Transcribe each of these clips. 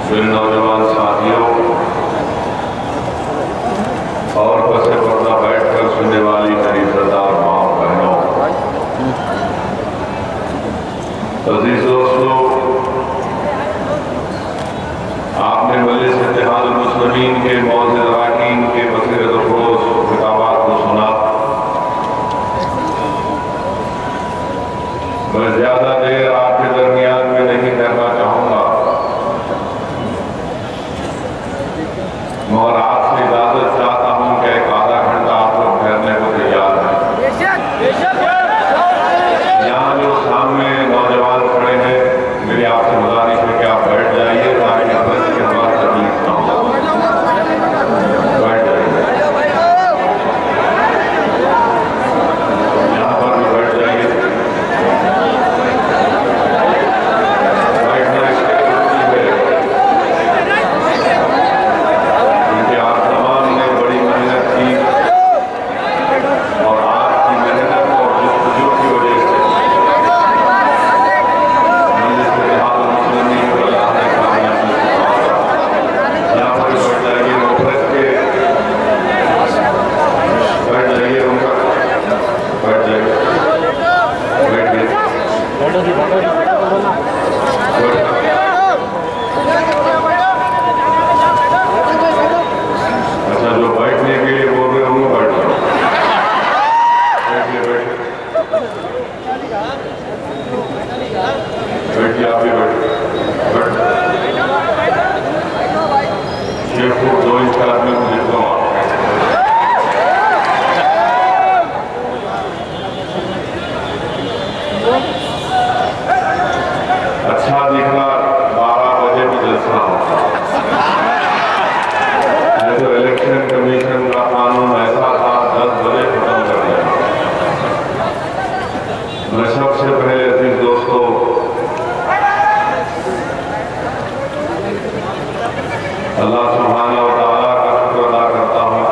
میرے نوجوان ساتھیوں اور پس پردہ بیٹھ کر سننے والی میری عزتدار ماں بہنوں، عزیز دوستوں، آپ نے مجلس اتحاد المسلمین کے معزز اراکین کے بصیرت افروز خطابات کو سنا۔ میں زیادہ دیر آپ کے درمیان میں نہیں ٹھہرنا چاہوں گا، مگر آپ سے اجازت چاہتا ہوں کہ ایک آدھا گھنٹہ آپ لوگ ٹھہرنے کو تیار ہیں۔ یہاں جو سامنے نوجوان کھڑے ہیں، میری آپ سے گزارش ہے کہ آپ بیٹھ جائیے تاکہ بس کے بعد تکلیف نہ ہو۔ بیٹھ جائیے، یہاں پر بھی بیٹھ جائیے۔ بیٹھنا اس لیے ضروری ہے کیونکہ آپ تمام نے بڑی محنت کی اور آپ کی محنت اور جستجو کی وجہ سے مجلس اتحاد المسلمین کو اللہ نے کامیابی دیا۔ یہاں پر بیٹھ جائیے، مفرد کے بیٹھ جائیے، ان کا بیٹھ جائیے، بیٹھیے۔ اچھا، جو بیٹھنے کے لیے بول رہے ہوں گے بیٹھ جاؤ۔ بیٹھیے، بیٹھیے، بیٹھیے، آپ بھی بیٹھیے، بیٹھیے۔ 6 فٹ 2 انچ کا آدمی مجھے کم آپ اچھا دکھنا 12 بجے میں جلسہ ہوتا۔ یہ تو الیکشن کمیشن کا قانون ایسا تھا 10 بجے ختم کر دیا۔ میں سب سے پہلے عزیز دوستو اللہ سبحانہ و تعالیٰ کا شکر ادا کرتا ہوں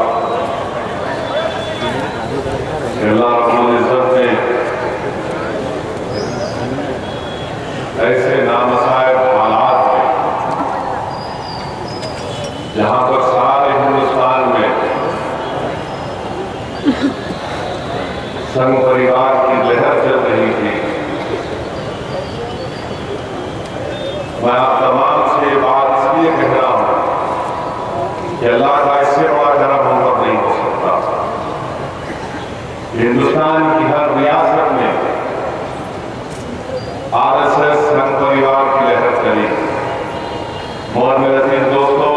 کہ اللہ رب العزت نے ایسے نامسائب حالات میں جہاں پر سارے ہندوستان میں سنگ پریوار کی لہر چل رہی تھی، میں آپ تمام سے یہ بات اس لیے کہہ رہا ہوں کہ اللہ کا اس سے بڑا کرم ہم پر نہیں ہو سکتا۔ ہندوستان کی ہر ریاست میں RSS سنگ پریوار کی لہر چلی، اور میرے عزیز دوستو،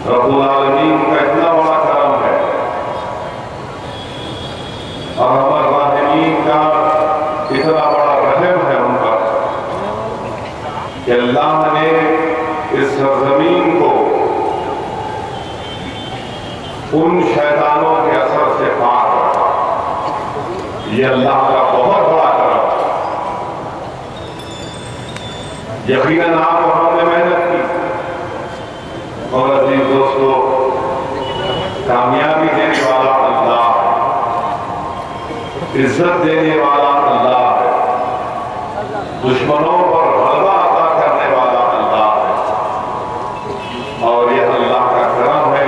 رب العالمین کا اتنا بڑا کرم ہے اور ارحم الراحمین کا اتنا بڑا رحم ہے ان پر کہ اللہ نے اس سرزمین کو ان شیطانوں کے اثر سے پاک رکھا۔ یہ اللہ کا بہت بڑا کرم ہے۔ یقیناً آپ اور ہم نے محنت کی، اور عزیز دوستو، کامیابی دینے والا اللہ ہے، عزت دینے والا اللہ ہے، دشمنوں پر غلبہ عطا کرنے والا اللہ ہے، اور یہ اللہ کا کرم ہے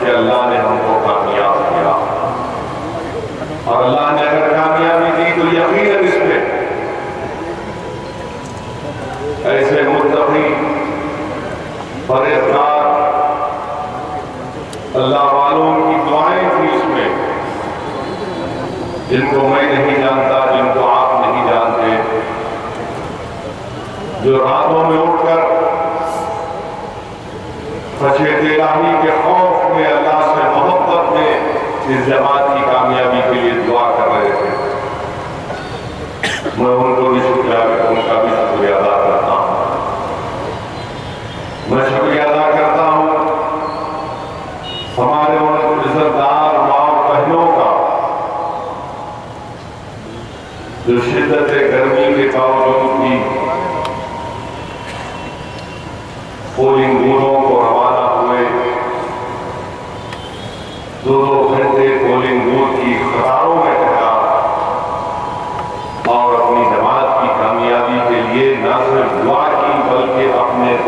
کہ اللہ نے ہم کو کامیاب کیا۔ اور اللہ نے اگر کامیابی دی تو یقیناً اس میں ایسے متقی پرہیزگار اللہ والوں کی دعائیں تھی اس میں، جن کو میں نہیں جانتا، جن کو آپ نہیں جانتے، جو راتوں میں اٹھ کر خشیت الہی کے خوف میں، اللہ سے محبت میں اس جماعت کی کامیابی کے لیے دعا کر رہے تھے۔ میں ان کو بھی ان کا بھی شکریہ ادا کرتا ہوں۔ میں شکریہ ادا کرتا ہوں ہمارے ان عزتدار ماں بہنوں کا جو شدت گرمی کے باوجود بھی پولنگ بوتھوں کو روانہ ہوئے، 2 گھنٹے پولنگ بوتھ کی قطاروں میں ٹھہرا اور اپنی جماعت کی کامیابی کے لیے نہ صرف دعا کی بلکہ اپنی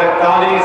41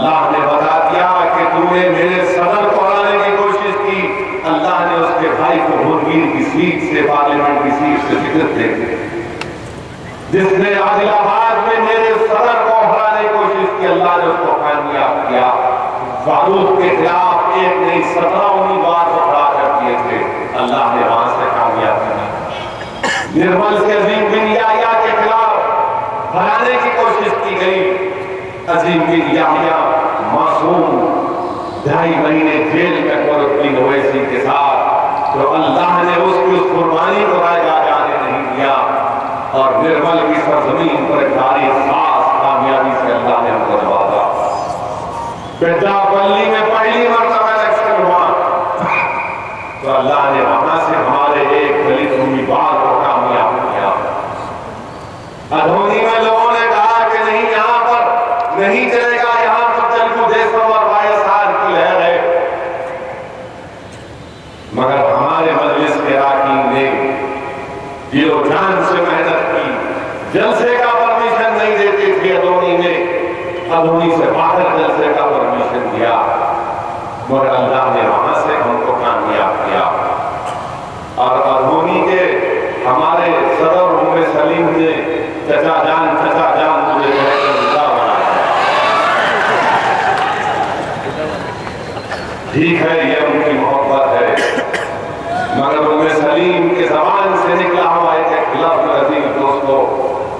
اللہ نے بتا دیا کہ تم نے میرے صدر کو ہرانے کی کوشش کی، اللہ نے اس کے بھائی کو مونگیر کی سیٹ سے، پارلیمنٹ کی سیٹ سے ٹکٹ دے دی۔ جس نے عادل آباد میں میرے صدر کو ہرانے کی کوشش کی، اللہ نے اس کو کامیاب کیا۔ فاروق کے خلاف ایک نہیں 17 امیدوار کو کھڑا کر دیے تھے، اللہ نے وہاں سے کامیاب کیا۔ نرمل سے عظیم بن یحییٰ کے خلاف ہرانے کی کوشش کی گئی، عظیم بن یحییٰ معصوم 2.5 مہینے جیل میں قرۃ اویسی کے ساتھ، تو اللہ نے اس کی اس قربانی کو رائگاں جانے نہیں دیا، اور نرمل کی سرزمین پر ایک تاریخ ساز کامیابی سے اللہ نے ہم کو نوازا۔ بیٹا بلی میں پہلی مرتبہ الیکشن ہوا تو اللہ نے وہاں سے ہمارے ایک دلت امیدوار کو کامیاب کیا۔ ادھونی میں لوگوں نے کہا کہ نہیں، یہاں پر نہیں چلے گا، یہاں پر تلگو دیشم اور YSR کی لہر ہے، مگر ہمارے مجلس کے اراکین نے دل و جان سے محنت کی، جلسے کا پرمیشن نہیں دیتے تھے ادھونی میں، ادھونی سے باہر جلسے کا پرمیشن دیا، مگر اللہ نے وہاں سے ہم کو کامیاب کیا۔ اور ادھونی کے ہمارے صدر ام سلیم نے چچا جان مجھے کہہ کر اللہ بنایا۔ ٹھیک ہے، یہ ان کی محبت ہے، مگر ام سلیم کے زبان سے نکلا ہوا ایک لفظ عزیز دوستو،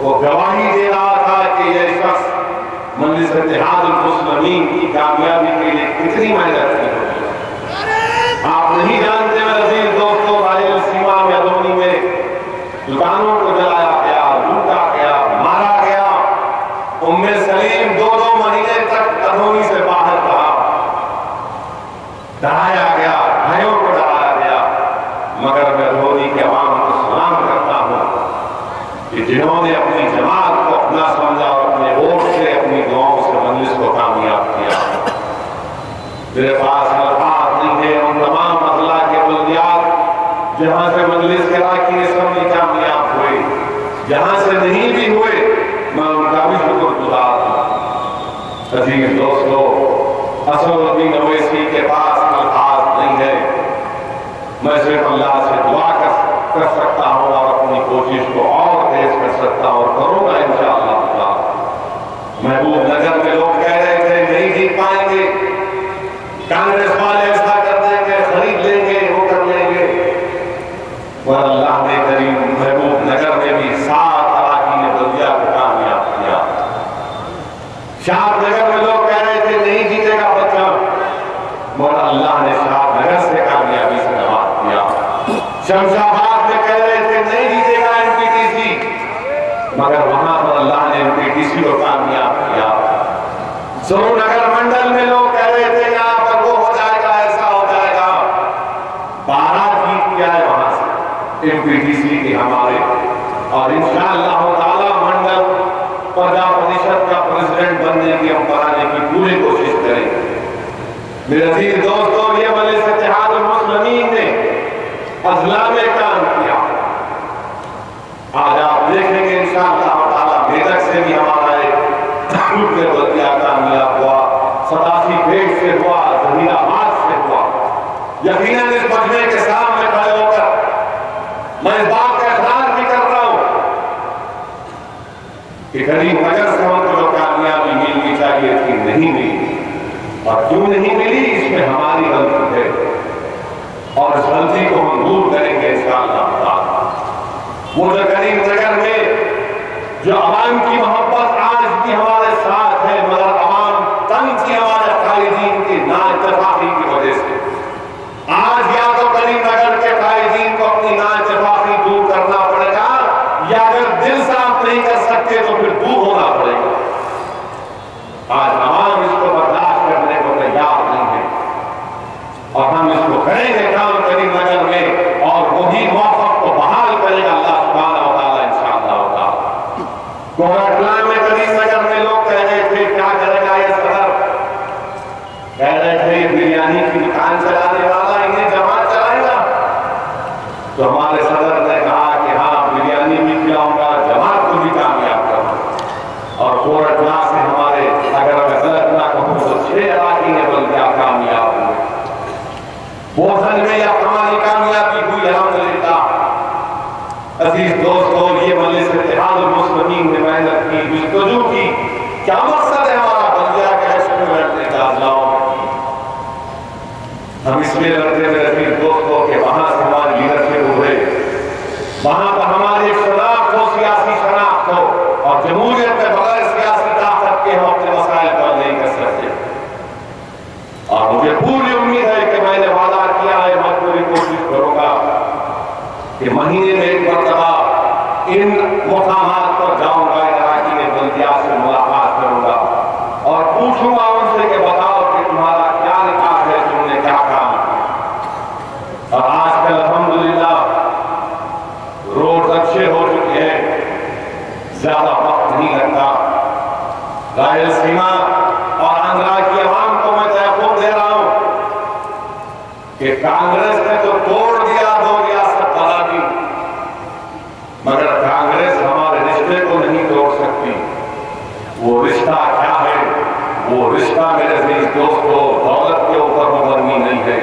وہ گواہی دے رہا تھا کہ یہ شخص مجلس اتحاد المسلمین کی کامیابی کے لیے کتنی محنت کی ہوگی۔ آپ نہیں جانتے میں عزیز دوستو، رائل سیما میں ادھونی میں دکانوں کو جلایا گیا، لوٹا گیا، مارا گیا۔ ام سلیم 2 مہینے تک ادھونی سے باہر رہا، ڈرایا گیا، بھائیوں کو ڈرایا گیا، مگر میں ادھونی کے عوام کو سلام کرتا ہوں کہ جنہوں نے اپنی جماعت کو اپنا سمجھا اور اپنے ووٹ سے، اپنی دعاؤں سے مجلس کو کامیاب کیا۔ میرے پاس الفاظ نہیں ہے ان تمام اضلاع کے بلدیات جہاں سے مجلس کے اراکین اسمبلی کامیاب ہوئے، جہاں سے نہیں بھی ہوئے، میں ان کا بھی شکر گزار ہوں۔ عزیز دوستو، اسدالدین اویسی کے پاس الفاظ نہیں ہے، میں صرف اللہ سے دعا کر سکتا ہوں اور اپنی کوشش کو اور تیز کر سکتا ہوں، اور کروں گا انشاءاللہ تعالی۔ محبوب نگر میں لوگ کہہ رہے تھے نہیں جیت پائیں گے، کانگریس والے ایسا کر دیں گے، خرید لیں گے، وہ کر لیں گے، اور اللہ نے کریم محبوب نگر میں بھی 7 اراکین بلدیہ کو کامیاب کیا۔ شاد نگر میں لوگ کہہ رہے تھے نہیں جیتے گا بچہ، مگر اللہ نے شاد نگر سے کامیابی سے نواز دیا۔ شمشاباد میں کہہ رہے تھے نہیں جیتے گا MPTC، مگر وہاں پر اللہ نے MPTC کو کامیاب کیا۔ سرو نگر منڈل میں لوگ کہہ رہے تھے یہاں پر وہ ہو جائے گا، ایسا ہو جائے گا، 12 جیت کیا ہے وہاں سے MPTC کی ہمارے، اور انشاءاللہ تعالی منڈل پرجا پریشد کا پریزیڈنٹ بننے کی ہم بنانے کی پوری کوشش کریں گے۔ میرے عزیز دوستو، یہ مجلس اتحاد المسلمین نے اضلاع میں کام کیا۔ آج آپ دیکھیں گے انشاءاللہ تعالی میدک سے بھی ہمارا ایک کے بلدیہ کامیاب ہوا، 87 پیٹ سے ہوا، ظہیر آباد سے ہوا۔ یقیناً اس مجمع کے سامنے کھڑے ہو کر میں اس بات کا اقرار بھی کر رہا ہوں کہ کریم نگر سے ہم کو جو کامیابی ملنی چاہیے تھی نہیں ملی، اور کیوں نہیں ملی اس میں ہماری غلطی ہے، اور اس غلطی کو ہم دور کریں گے انشاءاللہ تعالی۔ وہ جو کریم نگر میں جو عوام کی محبت آج بھی ہمارے ساتھ ہے، مگر عوام تنگ تھی ہمارے قائدین کی نااتفاقی کی وجہ سے۔ آج یا تو کریم نگر کے قائدین کو اپنی نااتفاقی دور کرنا پڑے گا، یا اگر دل صاف نہیں کر سکتے تو پھر دور ہونا پڑے گا۔ آج عوام اس کو برداشت کرنے کو تیار نہیں ہے، اور ہم اس کو کریں گے کام کریم نگر میں، اور وہی موقف کو بحال کرے گا اللہ سبحانہ و تعالی انشاءاللہ تعالی۔ کوہٹلا میں کریم نگر میں لوگ کہہ رہے تھے کیا کرے گا یہ صدر، کہہ رہے تھے بریانی کی دکان چلانے والا انہیں جماعت چلائے گا، تو ہمارے صدر نے کہا کہ ہاں بریانی بھی کھلاؤں گا، جماعت کو بھی کامیاب کروں، اور کوہٹلا سے ہمارے اگر میں غلط نہ کہوں تو کیا مقصد ہے ہمارا؟ بلدیہ کے الیکشن میں لڑنے کا اضلاع ہم اس لیے لڑتے ہیں میرے دوستوں کہ وہاں سے ہماری لیڈرشپ ابھرے، وہاں پر ہماری ایک شناخت ہو، سیاسی شناخت ہو، اور جمہوریت میں بغیر سیاسی طاقت کے ہم اپنے مسائل کو حل نہیں کر سکتے۔ اور مجھے پوری امید ہے کہ میں نے وعدہ کیا ہے، میں پوری کوشش کروں گا کہ مہینے میں ایک مرتبہ ان مقامات پر جاؤں گا، اراکین بلدیہ سے ملاقات کروں گا اور پوچھوں گا ان سے کہ بتاؤ کہ تمہارا کیا نکاح ہے، تم نے کیا کام کیا۔ اور آج کل الحمدللہ روڈ اچھے ہو چکے ہیں، زیادہ وقت نہیں لگتا۔ رائل سیما اور آندھرا کی عوام کو میں تحفظ دے رہا ہوں کہ کانگریس نے تو توڑ دیا 2 ریاست بنا دی، مگر کانگریس ہمارے رشتے کو نہیں توڑ سکتی۔ وہ رشتہ کیا ہے؟ وہ رشتہ میرے عزیز دوستو دولت کے اوپر مبنی نہیں ہے،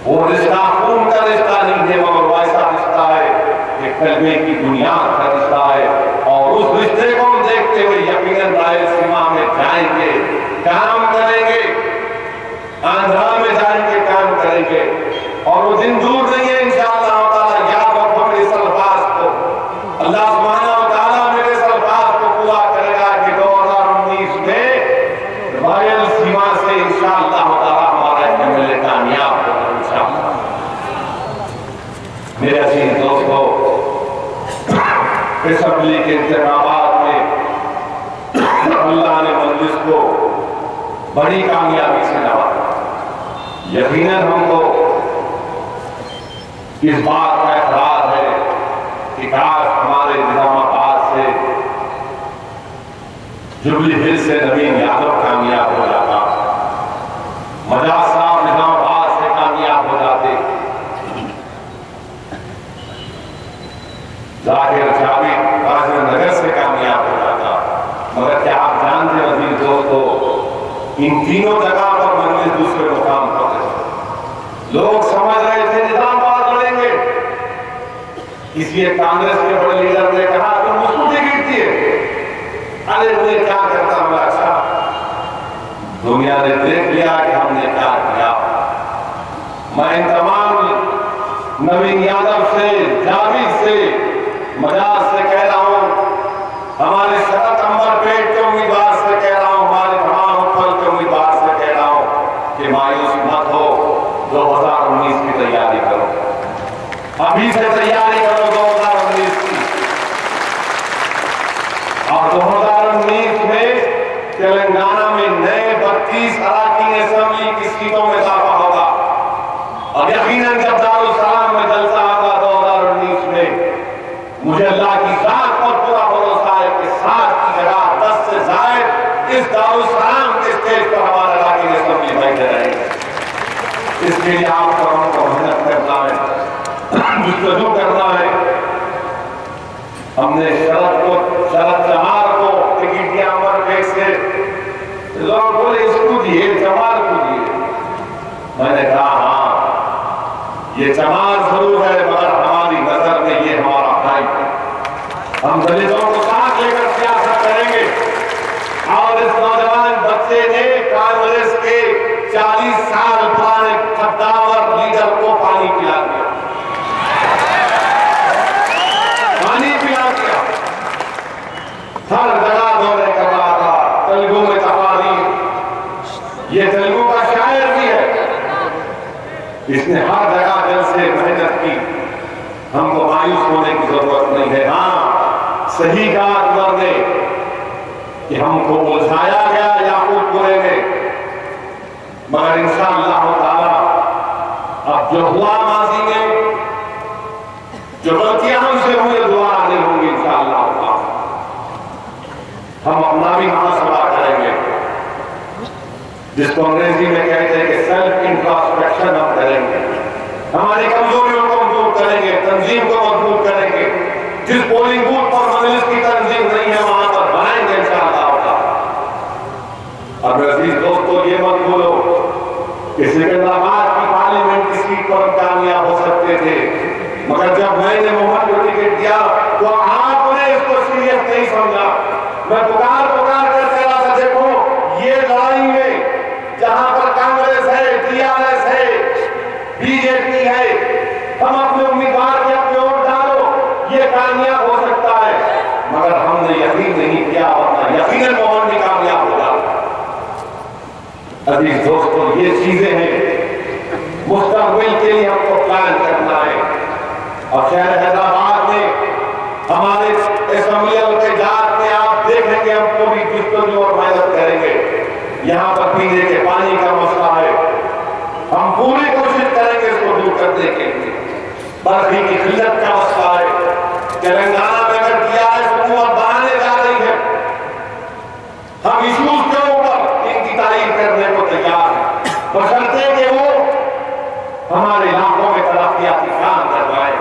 وہ رشتہ خون کا رشتہ نہیں ہے، مگر وہ ایسا رشتہ ہے کہ کلمے کی بنیاد کا رشتہ ہے۔ اور اس رشتے کو ہم دیکھتے ہوئے یقیناً رائل سیما میں جائیں گے، کام کریں گے، آندھرا میں جائیں گے، کام کریں گے، اور وہ دن دور نہیں ہے انشاءاللہ تعالیٰ۔ یاد رکھو میرے اس الفاظ کو، اللہ سبحانہ وتعالیٰ میرے اس الفاظ کو پورا کرے گا کہ 2019 میں رائل سیما سے انشاءاللہ تعالیٰ ہمارا MLA کامیاب ہوگا انشاءاللہ۔ میرے عزیز دوستو، اسمبلی کے انتخابات میں اللہ نے مجلس کو بڑی کامیابی سے نوازا۔ یقیناً ہم کو اس بات کا اعتراض ہے کہ کاش ہمارے نظام آباد سے جبلی ہل سے نوین یادو کامیاب ہو جاتا، مجاز صاحب نظام آباد سے کامیاب ہو جاتے، ظاہر چابی راجن نگر سے کامیاب ہو جاتا، مگر کیا آپ جانتے ہیں عزیز دوستو، ان تینوں جگہ پر مجلس دوسرے مقام پر ہے۔ لوگ سمجھ رہے تھے نظام آباد لڑیں گے، کسی ایک کانگریس کے بڑے لیڈر نے کہا تم اس کو ٹکٹ دیے، ارے انہیں کیا کرتا ہوا؟ اچھا دنیا نے دیکھ لیا کہ ہم نے کیا کیا۔ میں ان تمام نوین یادو سے، جاوید سے، مجاز سے کہہ رہا ہوں، ہمارے شرط امبر پیٹ کے امیدوار سے کہہ رہا ہوں، ہمارے تمام اپل کے امیدوار سے کہہ رہا ہوں کہ مایوس مت ہو، 2019 کی تیاری کرو، ابھی سے تیاری کرو 2019 کی۔ اور 2019 میں تلنگانہ میں نئے 32 اراکین اسمبلی کی سیٹوں میں اضافہ ہوگا، اور یقیناً جب دارالسلام میں جلسہ ہوگا 2019 میں، مجھے اللہ کی ذات پر پورا بھروسہ ہے کہ 7 کی جگہ 10 سے زائد اس دارالسلام کے اسٹیج پر ہمارے اراکین اسمبلی بیٹھے رہیں گے۔ اس کے لیے آپ کو ہم کو محنت کرنا ہے، جستجو کرنا ہے۔ ہم نے شرط جمال کو ٹکٹ دیا امر پیٹ سے، لوگ بولے اس کو دیے، جمال کو دیے۔ میں نے کہا ہاں یہ جمال ضرور ہے، مگر ہماری نظر میں یہ ہمارا بھائی ہے، ہم دلتوں کو ساتھ لے کر سیاست کریں گے۔ اور اس نوجوان بچے نے کانگریس کے 40 سال پرانے قدامور لیڈر کو پانی پلا دیا، پانی پلا دیا، ہر جگہ دورے کر رہا تھا، تیلگو میں تقاریر، یہ تیلگو کا شاعر بھی ہے، اس نے ہر جگہ دل سے محنت کی۔ ہم کو مایوس ہونے کی ضرورت نہیں ہے۔ ہاں صحیح کہا اکبر نے کہ ہم کو الجھایا گیا یاقوت پورے میں، مگر انشاءاللہ تعالی اب جو ہوا ماضی میں، جو غلطیاں ہم سے ہوئی دوبارہ نہیں ہوں گی انشاءاللہ تعالی۔ ہم اپنا بھی محاسبہ کریں گے، جس کو انگریزی میں کہتے ہیں کہ سیلف انٹراسپیکشن ہم کریں گے، ہماری کمزوریوں کو مضبوط کریں گے، تنظیم کو مضبوط کریں گے، جس پولنگ بوتھ پر مجلس کی تنظیم نہیں ہے وہاں پر بنائیں گے انشاءاللہ تعالی۔ اب عزیز دوستو یہ مت بھولو کہ سکندرآباد کی پارلیمنٹ کی سیٹ پر ہم کامیاب ہو سکتے تھے، مگر جب میں نے محمد کو ٹکٹ دیا تو آپ نے اس کو سیریس نہیں سمجھا۔ میں پکار کر کامیاب ہو سکتا ہے، مگر ہم نے یقین نہیں کیا، ورنہ یقیناً مومن بھی کامیاب ہو جاتا۔ عزیز دوستو، یہ چیزیں ہیں مستقبل کے لیے ہم کو پلان کرنا ہے۔ اور شہر حیدرآباد میں ہمارے اسمبلی التجاج میں آپ دیکھیں گے ہم کو بھی جستجو اور محنت کریں گے۔ یہاں پر پینے کے پانی کا مسئلہ ہے، ہم پوری کوشش کریں گے اس کو دور کرنے کے لیے۔ برقی کی قلت کا مسئلہ ہے، تلنگانہ میں اگر ٹیآرایس حکومت بنانے جا رہی ہے، ہم ایشوز کے اوپر ان کی تعریف کرنے کو تیار ہیں، بشرطے کہ وہ ہمارے علاقوں میں ترقیاتی کام کروائے،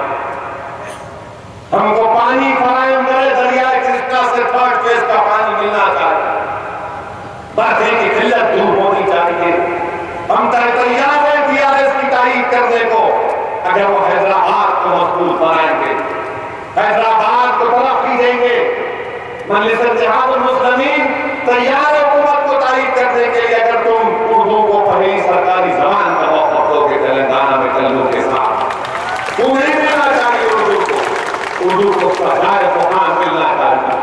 ہم کو پانی فراہم کرے، دریائے کرشنا سے 3rd فیز کا پانی ملنا چاہیے، برقی کی قلت دور ہونی چاہیے۔ ہم تیار ہیں ٹیآرایس کی تعریف کرنے کو اگر وہ حیدرآباد کو مضبوط بنائیں گے، حیدرآباد کو ترقی دیں گے۔ مجلس اتحاد المسلمین تیار ہے حکومت کو تعریف کرنے کے لیے اگر تم اردو کو پہلی سرکاری زبان کا موقف دو گے تلنگانہ میں کلو کے ساتھ۔ تمہیں ملنا چاہیے اردو کو اس کا جائز مقام ملنا چاہیے۔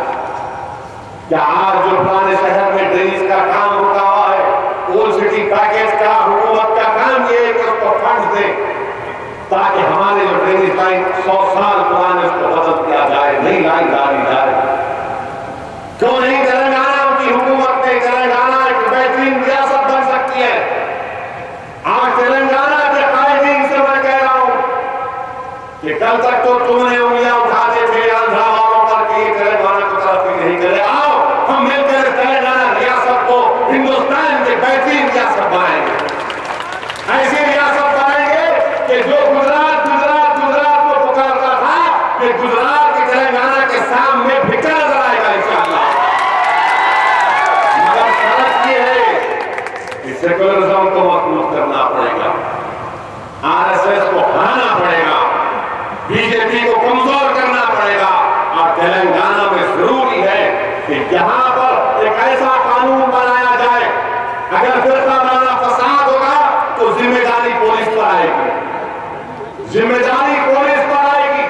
کیا آج جو پرانے شہر میں ڈرینیج کا کام رکا ہوا ہے، اولڈ سٹی پیکیج کا حکومت کا کام یہ ہے کہ اس کو فنڈ دیں تاکہ ہمارے جو ڈرینیج لائن 100 سال پرانے اس کو بدل کیا جائے، نئی لائن ڈالی جائے۔ کیوں نہیں تلنگانہ کی حکومت میں تلنگانہ ایک بہترین ریاست بن سکتی ہے؟ آج تلنگانہ کے قائدین سے میں کہہ رہا ہوں کہ کل تک تو تم نے انگلیاں اٹھاتے تھے آندھرا والوں پر کہ یہ تلنگانہ کو ترقی نہیں کرے، آؤ ہم مل کر تلنگانہ ریاست کو ہندوستان کے بہترین ریاست بنائیں گے، ایسی ریاست بنائیں گے کہ جو گجرات کو پکارتا تھا کہ گجرات کی تلنگانہ کے سامنے پھکا نظر آئے گا انشاءاللہ۔ مگر شرط یہ ہے کہ سیکولرزم کو مضبوط کرنا پڑے گا، RSS کو ہرانا پڑے گا، BJP کو کمزور کرنا پڑے گا، اور تلنگانہ میں ضروری ہے کہ یہاں پر ایک ایسا قانون بنایا جائے اگر فرقہ وارانہ فساد ہوگا تو ذمہ داری پولیس پر آئے گی، ذمہ داری پولیس پر آئے گی،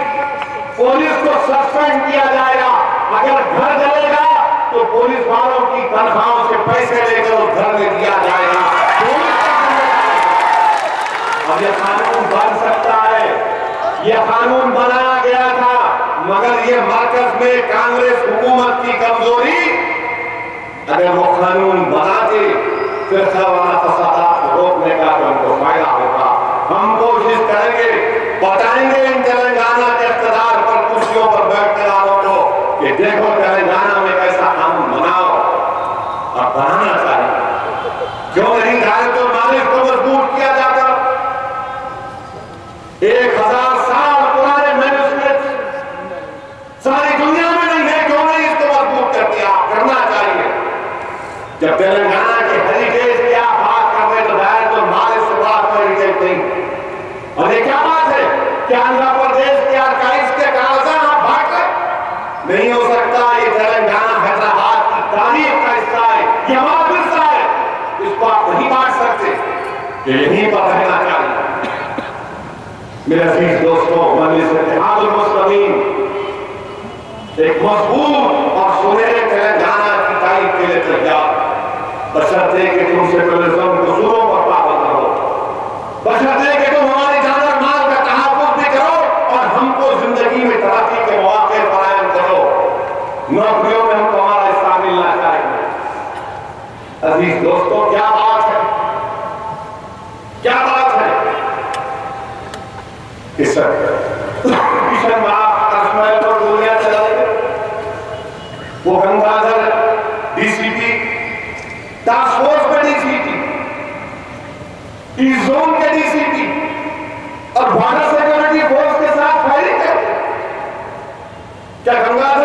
پولیس کو سسپینڈ کیا جائے گا، اگر گھر جلے گا تو پولیس والوں کی تنخواہوں سے پیسے لے کر اس گھر میں دیا جائے گا۔ اب یہ قانون بن سکتا ہے، یہ قانون بنایا گیا تھا مگر یہ مرکز میں کانگریس حکومت کی کمزوری، اگر وہ قانون بناتے فرقہ وارانہ فسادات کو روکنے کا تو ہم کو فائدہ ہوگا۔ ہم کوشش کریں گے، بتائیں گے ان تلنگانہ کے اقتدار پر کرسیوں پر بیٹھنے والوں کو کہ دیکھو تلنگانہ میں کیسا قانون بناؤ، اور بنانا چاہیے۔ کیوں نہیں دائرۃ المعارف کو مضبوط کیا جاتا؟ 1000 سال پرانے مینوسکرپٹس ساری دنیا میں نہیں ہے، کیوں نہیں اس کو مضبوط کر دیا؟ کرنا چاہیے۔ جب تلنگانہ کی ہیریٹیج کی آپ بات کر رہے تو دائرۃ المعارف سے بات کوئی ہیریٹیج نہیں۔ اور یہ کیا بات ہے کہ آندھرا پردیش کے آرکائیوز کے کاغذات آپ بانٹ رہے؟ نہیں ہو سکتا، یہ تلنگانہ حیدرآباد کی تاریخ کا حصہ ہے، یہ ہمارا ورثہ ہے، اس کو آپ نہیں بانٹ سکتے، یہ یہیں پر رہنا چاہیے۔ میرے عزیز دوستوں، مجلس اتحاد المسلمین ایک مضبوط اور سنہرے تلنگانہ کی تعریف کے لیے تیار، بشرطے کہ تم سیکولرزم کو اصولوں پر پابند رہو، بشرطے کہ تم ہماری جان اور مال کا تحفظ بھی کرو اور ہم کو زندگی میں ترقی کے مواقع فراہم کرو، نوکریوں میں ہم کو ہمارا حصہ ملنا چاہیے۔ عزیز دوستوں، کیا بات ہے، کیا بات ہے کہ سر کشن باغ کشمیر پر گولیاں چلائے گئے، وہ گنگادھر DCP، ٹاسک فورس کے DCP، ایسٹ زون کے DCP اور بارڈر سیکورٹی فورس کے ساتھ فائرنگ کرتے، کیا گنگادھر